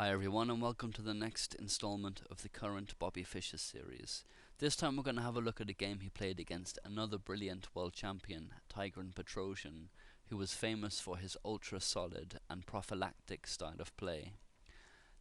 Hi everyone and welcome to the next installment of the current Bobby Fischer series. This time we're going to have a look at a game he played against another brilliant world champion, Tigran Petrosian, who was famous for his ultra-solid and prophylactic style of play.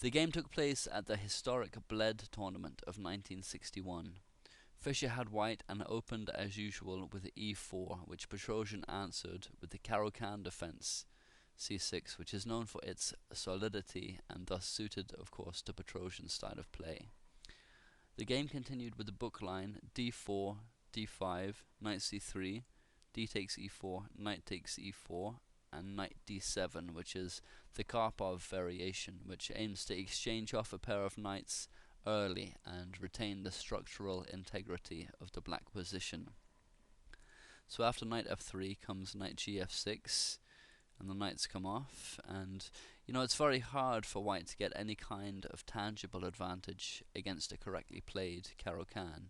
The game took place at the historic Bled tournament of 1961. Fischer had white and opened as usual with e4, which Petrosian answered with the Caro-Kann defense c6, which is known for its solidity and thus suited, of course, to Petrosian's style of play. The game continued with the book line d4, d5, knight c3, d takes e4, knight takes e4, and knight d7, which is the Karpov variation, which aims to exchange off a pair of knights early and retain the structural integrity of the black position. So after knight f3 comes knight gf6, and the knights come off, and it's very hard for white to get any kind of tangible advantage against a correctly played Caro-Kann,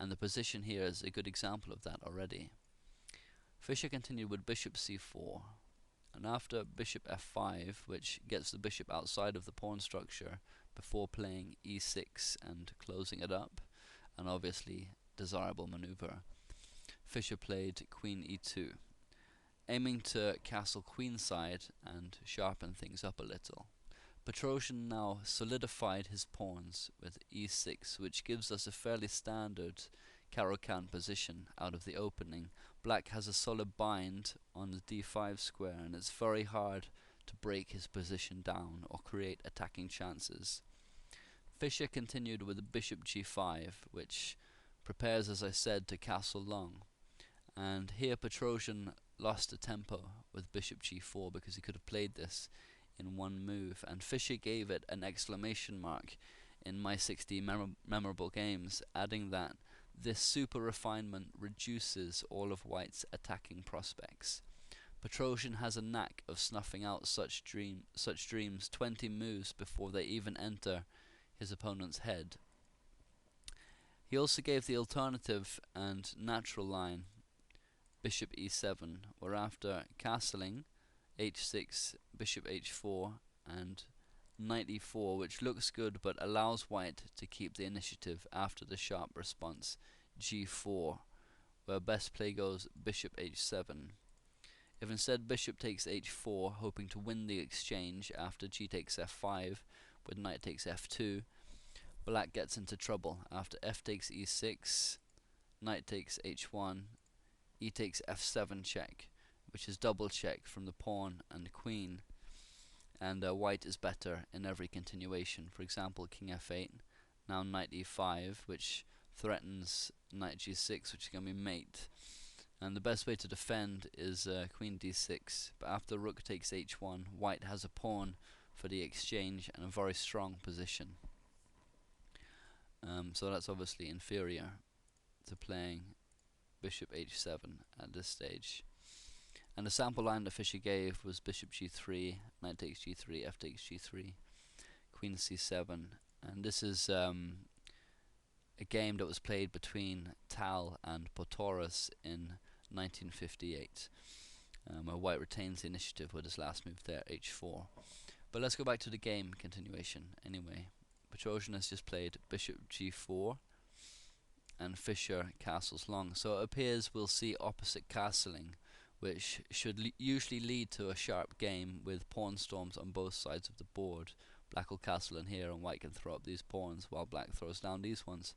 and the position here is a good example of that already. Fischer continued with bishop c4, and after bishop f5, which gets the bishop outside of the pawn structure before playing e6 and closing it up, an obviously desirable maneuver, Fischer played queen e2, aiming to castle queenside and sharpen things up a little. Petrosian now solidified his pawns with e6, which gives us a fairly standard Caro-Kann position out of the opening. Black has a solid bind on the d5 square, and it's very hard to break his position down or create attacking chances. Fischer continued with bishop g5, which prepares, as I said, to castle long. And here Petrosian lost a tempo with bishop g4 because he could have played this in one move, and Fischer gave it an exclamation mark in my 60 memorable games, adding that this super refinement reduces all of white's attacking prospects. Petrosian has a knack of snuffing out such dreams 20 moves before they even enter his opponent's head. He also gave the alternative and natural line bishop e7, where after castling h6, bishop h4, and knight e4, which looks good but allows white to keep the initiative after the sharp response g4, where best play goes bishop h7. If instead bishop takes h4, hoping to win the exchange after g takes f5 with knight takes f2, black gets into trouble after f takes e6, knight takes h1, e takes f7 check, which is double check from the pawn and the queen, and white is better in every continuation. For example, king f8, now knight e5, which threatens knight g6, which is going to be mate, and the best way to defend is queen d6, but after rook takes h1, white has a pawn for the exchange and a very strong position. So that's obviously inferior to playing bishop h7 at this stage. And the sample line that Fischer gave was bishop g3, knight takes g3, f takes g3, queen c7, and this is a game that was played between Tal and Portoris in 1958, where white retains the initiative with his last move there, h4. But let's go back to the game continuation anyway. Petrosian has just played bishop g4, and Fischer castles long. So it appears we'll see opposite castling, which should usually lead to a sharp game with pawn storms on both sides of the board. Black will castle in here and white can throw up these pawns while black throws down these ones.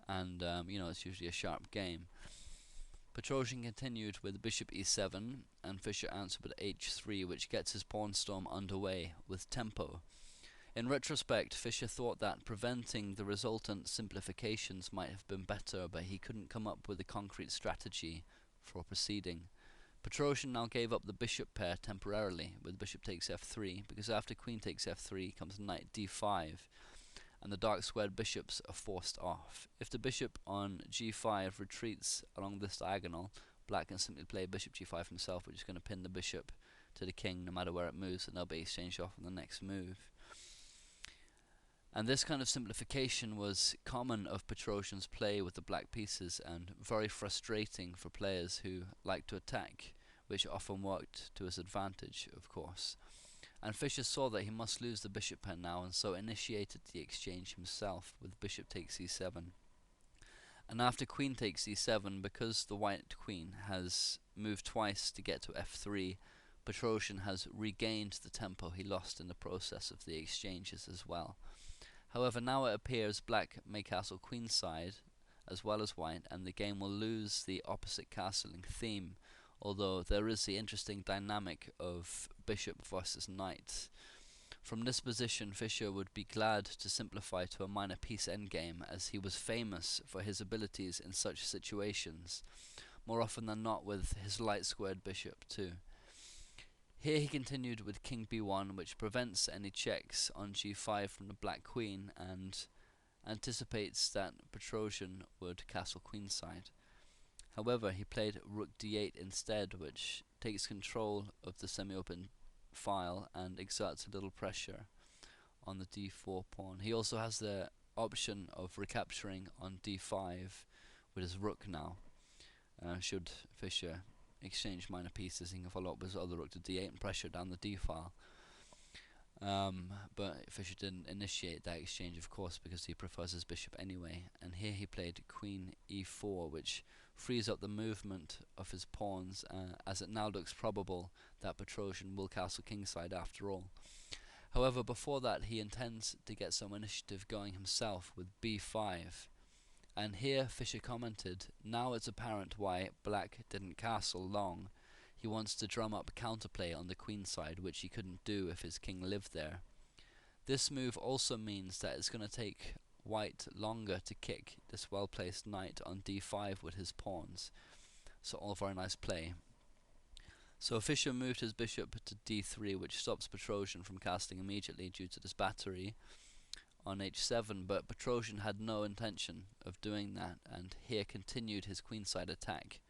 And it's usually a sharp game. Petrosian continued with bishop e7, and Fischer answered with h3, which gets his pawn storm underway with tempo. In retrospect, Fischer thought that preventing the resultant simplifications might have been better, but he couldn't come up with a concrete strategy for proceeding. Petrosian now gave up the bishop pair temporarily with bishop takes f3, because after queen takes f3 comes knight d5, and the dark squared bishops are forced off. If the bishop on g5 retreats along this diagonal, black can simply play bishop g5 himself, which is going to pin the bishop to the king no matter where it moves, and they'll be exchanged off in the next move. And this kind of simplification was common of Petrosian's play with the black pieces, and very frustrating for players who like to attack, which often worked to his advantage, of course. and Fischer saw that he must lose the bishop pair now, and so initiated the exchange himself with bishop takes e7. And after queen takes e7, because the white queen has moved twice to get to f3, Petrosian has regained the tempo he lost in the process of the exchanges as well. However, now it appears black may castle queenside as well as white, and the game will lose the opposite castling theme, although there is the interesting dynamic of bishop versus knight. From this position, Fischer would be glad to simplify to a minor piece endgame, as he was famous for his abilities in such situations, more often than not with his light squared bishop too. Here he continued with king b1, which prevents any checks on g5 from the black queen, and anticipates that Petrosian would castle queenside. However, he played rook d8 instead, which takes control of the semi-open file and exerts a little pressure on the d4 pawn. He also has the option of recapturing on d5 with his rook now. Should Fischer exchange minor pieces, he can follow up with his other rook to d8 and pressure down the d file. But Fischer didn't initiate that exchange, of course, because he prefers his bishop anyway. And here he played queen e4, which frees up the movement of his pawns, as it now looks probable that Petrosian will castle kingside after all. However, before that, he intends to get some initiative going himself with b5. And here Fischer commented, "Now it's apparent why black didn't castle long. He wants to drum up counterplay on the queen side, which he couldn't do if his king lived there." This move also means that it's going to take white longer to kick this well-placed knight on d5 with his pawns. So all very nice play. So Fischer moved his bishop to d3, which stops Petrosian from casting immediately due to this battery on h7, but Petrosian had no intention of doing that, and here continued his queenside attack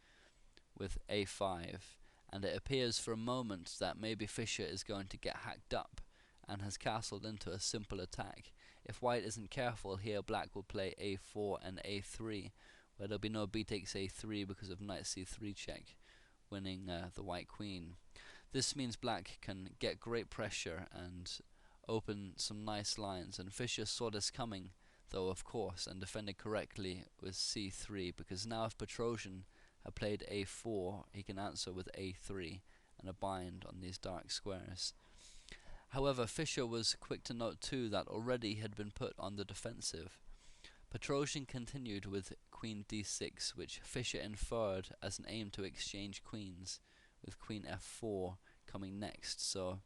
with a5, and it appears for a moment that maybe Fischer is going to get hacked up and has castled into a simple attack. If white isn't careful here, black will play a4 and a3, where there'll be no b takes a3 because of knight c3 check, winning the white queen. This means black can get great pressure and open some nice lines, and Fischer saw this coming though, of course, and defended correctly with c3, because now if Petrosian had played a4, he can answer with a3 and a bind on these dark squares. However, Fischer was quick to note too that already he had been put on the defensive. Petrosian continued with queen d6, which Fischer inferred as an aim to exchange queens, with queen f4 coming next. So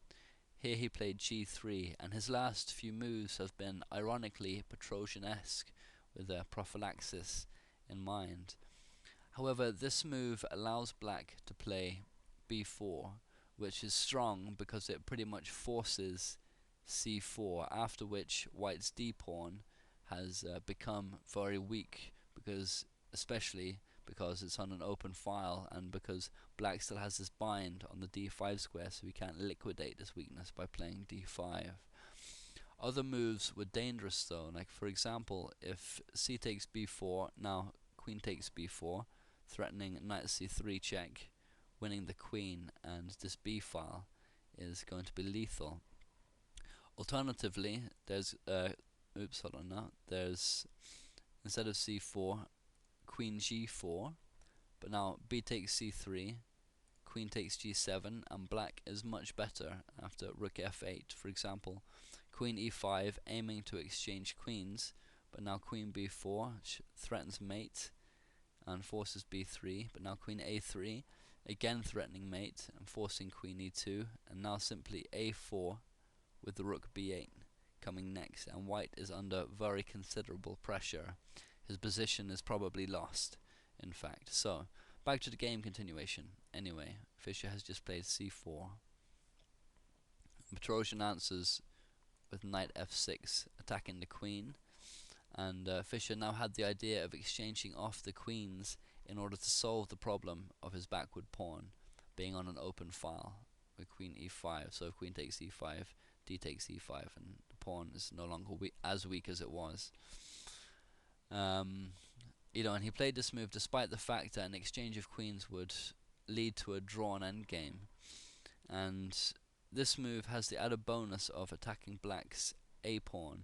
here he played g3, and his last few moves have been ironically Petrosian-esque, with a prophylaxis in mind. However, this move allows black to play b4, which is strong because it pretty much forces c4, after which white's d-pawn has become very weak, especially because it's on an open file, and because black still has this bind on the d5 square, so we can't liquidate this weakness by playing d5. Other moves were dangerous though, like for example, if c takes b4, now queen takes b4, threatening knight c3 check, winning the queen, and this b file is going to be lethal. Alternatively, there's there's, instead of c4, queen g4, but now b takes c3, queen takes g7, and black is much better after rook f8. For example, queen e5, aiming to exchange queens, but now queen b4 threatens mate and forces b3, but now queen a3, again threatening mate and forcing queen e2, and now simply a4 with the rook b8 coming next, and white is under very considerable pressure. His position is probably lost, in fact. So, back to the game continuation. Anyway, Fischer has just played c4. Petrosian answers with knight f6, attacking the queen, and Fischer now had the idea of exchanging off the queens in order to solve the problem of his backward pawn being on an open file with queen e5. So if queen takes e5, d takes e5, and the pawn is no longer as weak as it was. And he played this move despite the fact that an exchange of queens would lead to a drawn endgame, and this move has the added bonus of attacking black's a-pawn,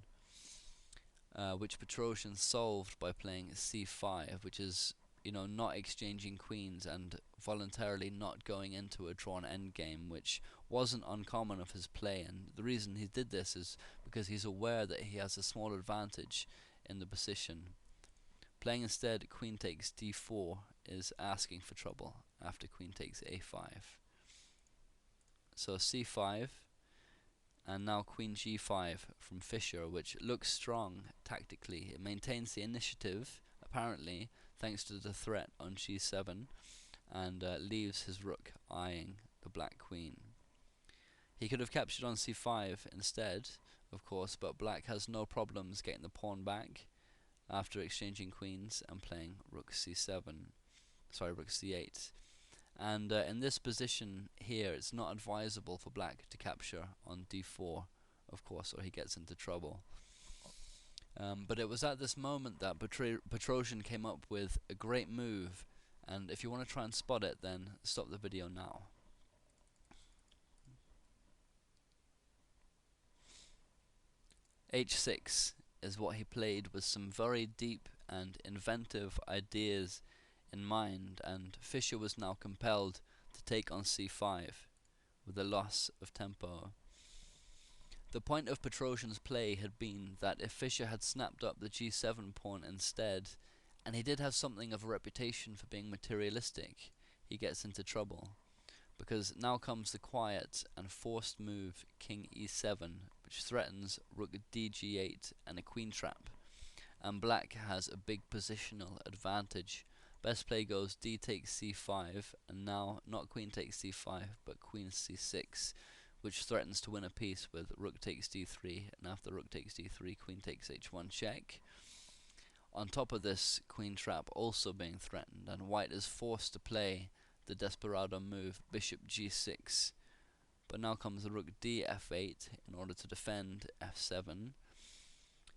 which Petrosian solved by playing c5, which is, not exchanging queens and voluntarily not going into a drawn endgame, which wasn't uncommon of his play. And the reason he did this is because he's aware that he has a small advantage in the position. Playing instead queen takes d4 is asking for trouble after queen takes a5. So c5, and now queen g5 from Fischer, which looks strong tactically. It maintains the initiative, apparently, thanks to the threat on g7, and leaves his rook eyeing the black queen. He could have captured on c5 instead, of course, but black has no problems getting the pawn back after exchanging queens and playing rook c8. And in this position here, it's not advisable for black to capture on d4, of course, or he gets into trouble. But it was at this moment that Petrosian came up with a great move, and if you want to try and spot it, then stop the video now. h6 is what he played with some very deep and inventive ideas in mind, and Fischer was now compelled to take on c5 with a loss of tempo. The point of Petrosian's play had been that if Fischer had snapped up the g7 pawn instead, and he did have something of a reputation for being materialistic, he gets into trouble, because now comes the quiet and forced move king e7, which threatens rook dg8 and a queen trap, and black has a big positional advantage. Best play goes d takes c5, and now not queen takes c5 but queen c6, which threatens to win a piece with rook takes d3, and after rook takes d3, queen takes h1 check. On top of this, queen trap also being threatened, and white is forced to play the desperado move bishop g6. But now comes the rook df8 in order to defend f7,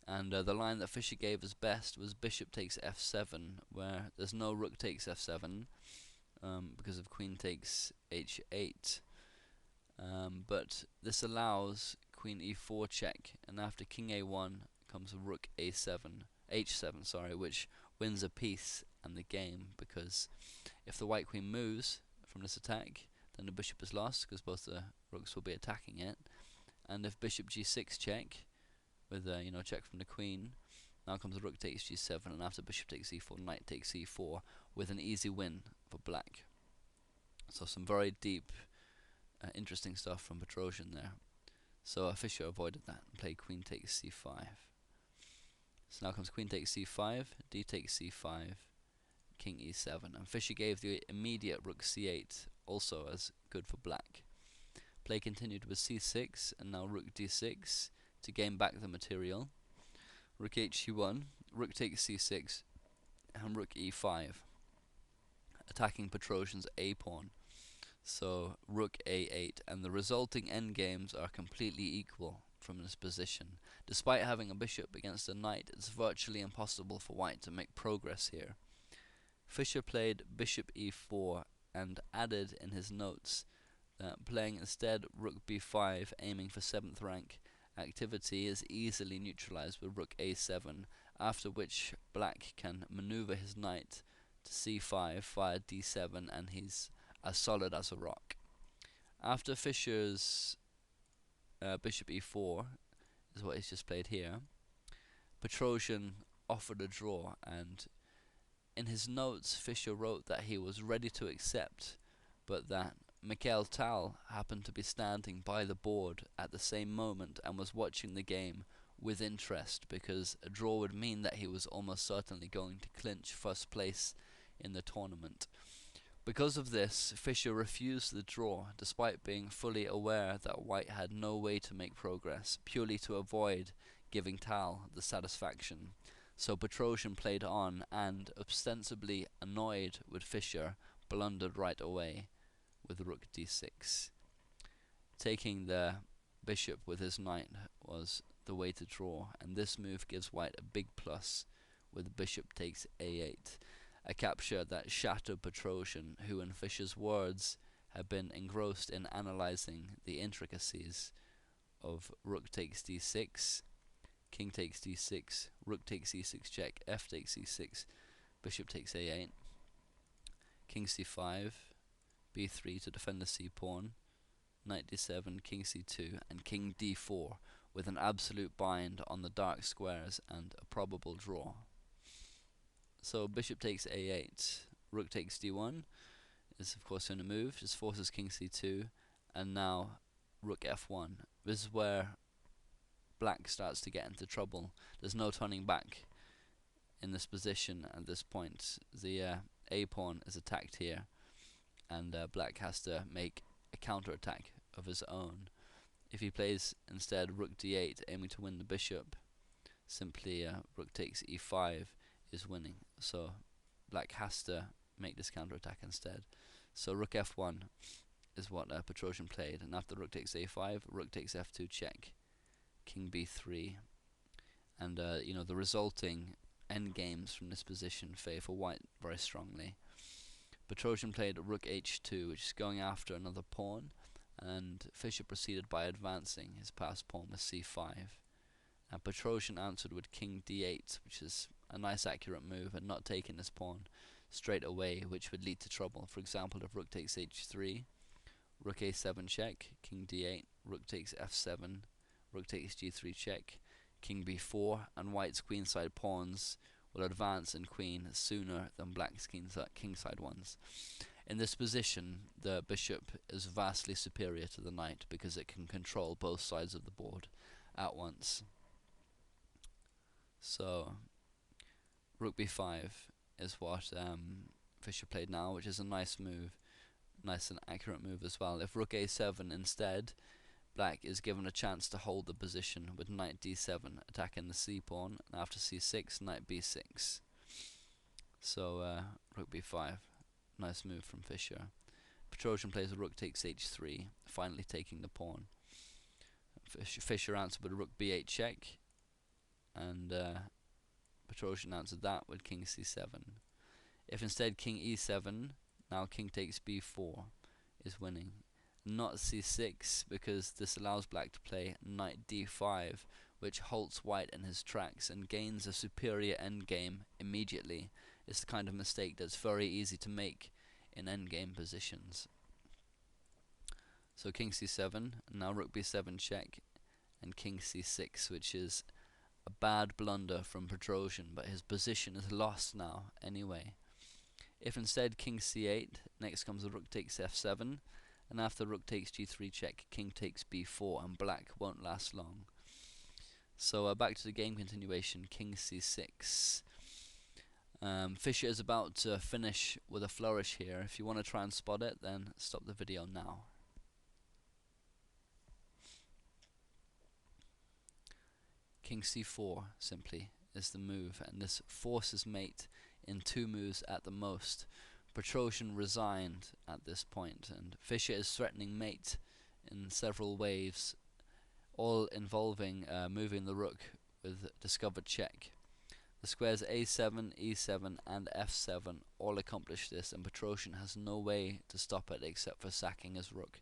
and the line that Fischer gave as best was bishop takes f7, where there's no rook takes f7 because of queen takes h8. But this allows queen e4 check, and after king a1 comes rook h7, which wins a piece and the game, because if the white queen moves from this attack, then the bishop is lost because both the rooks will be attacking it. And if bishop g6 check, with check from the queen, now comes the rook takes g7, and after bishop takes e4, knight takes e4, with an easy win for black. So some very deep, interesting stuff from Petrosian there. So Fischer avoided that and played queen takes c5. So now comes queen takes c5, d takes c5, king e7, and Fischer gave the immediate rook c8 also as good for black. Play continued with c6, and now rook d6 to gain back the material. Rook h1, rook takes c6, and rook e5, attacking Petrosian's a pawn. So rook a8, and the resulting endgames are completely equal from this position. Despite having a bishop against a knight, it's virtually impossible for white to make progress here. Fischer played bishop e4 and added in his notes that playing instead rook b5, aiming for 7th rank activity, is easily neutralized with rook a7, after which black can maneuver his knight to c5 via d7, and he's as solid as a rock. After Fischer's bishop e4 is what he's just played here, Petrosian offered a draw, and in his notes Fischer wrote that he was ready to accept, but that Mikhail Tal happened to be standing by the board at the same moment and was watching the game with interest, because a draw would mean that he was almost certainly going to clinch first place in the tournament. Because of this, Fischer refused the draw, despite being fully aware that white had no way to make progress, purely to avoid giving Tal the satisfaction. So Petrosian played on, and, ostensibly annoyed with Fischer, blundered right away with rook d6. Taking the bishop with his knight was the way to draw, and this move gives white a big plus with bishop takes a8, a capture that shattered Petrosian, who in Fischer's words have been engrossed in analysing the intricacies of rook takes d6, king takes d6, rook takes e6 check, f takes e6, bishop takes a8, king c5, b3 to defend the c pawn, knight d7, king c2, and king d4, with an absolute bind on the dark squares and a probable draw. So bishop takes a8, rook takes d1 is of course going to move, just forces king c2, and now rook f1. This is where black starts to get into trouble. There's no turning back in this position at this point. The a pawn is attacked here, and black has to make a counter-attack of his own. If he plays instead rook d8, aiming to win the bishop, simply rook takes e5 is winning. So black has to make this counter-attack instead. So rook f1 is what Petrosian played, and after rook takes a5, rook takes f2 check, king b3, and you know, the resulting endgames from this position favour white very strongly. Petrosian played rook h2, which is going after another pawn, and Fischer proceeded by advancing his passed pawn with c5. And Petrosian answered with king d8, which is a nice accurate move, and not taking his pawn straight away, which would lead to trouble. For example, if rook takes h3, rook a7 check, king d8, rook takes f7, rook takes g3 check, king b4, and white's queenside pawns will advance in queen sooner than black's kingside ones. In this position, the bishop is vastly superior to the knight because it can control both sides of the board at once. So rook b5 is what Fischer played now, which is a nice move, nice and accurate move as well. If rook a7 instead, black is given a chance to hold the position with knight d7 attacking the c pawn, and after c6, knight b6. So rook b5, nice move from Fischer. Petrosian plays rook takes h3, finally taking the pawn. Fischer answered with rook b8 check, and Petrosian answered that with king c7. If instead king e7, now king takes b4 is winning. Not c6, because this allows black to play knight d5, which halts white in his tracks and gains a superior endgame immediately. It's the kind of mistake that's very easy to make in endgame positions. So king c7, now rook b7 check, and king c6, which is a bad blunder from Petrosian, but his position is lost now anyway. If instead king c8, next comes the rook takes f7, and after rook takes g3 check, king takes b4, and black won't last long. So back to the game continuation, king c6. Fischer is about to finish with a flourish here. If you want to try and spot it, then stop the video now. King c4 simply is the move, and this forces mate in 2 moves at the most. Petrosian resigned at this point, and Fischer is threatening mate in several waves, all involving moving the rook with discovered check. The squares a7, e7 and f7 all accomplish this, and Petrosian has no way to stop it except for sacking his rook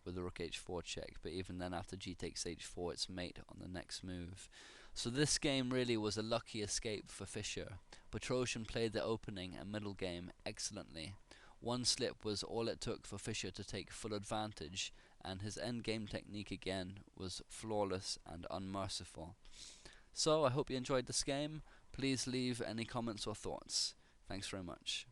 with the rook h4 check, but even then after g takes h4 it's mate on the next move. So this game really was a lucky escape for Fischer. Petrosian played the opening and middle game excellently. One slip was all it took for Fischer to take full advantage, and his endgame technique again was flawless and unmerciful. So I hope you enjoyed this game. Please leave any comments or thoughts. Thanks very much.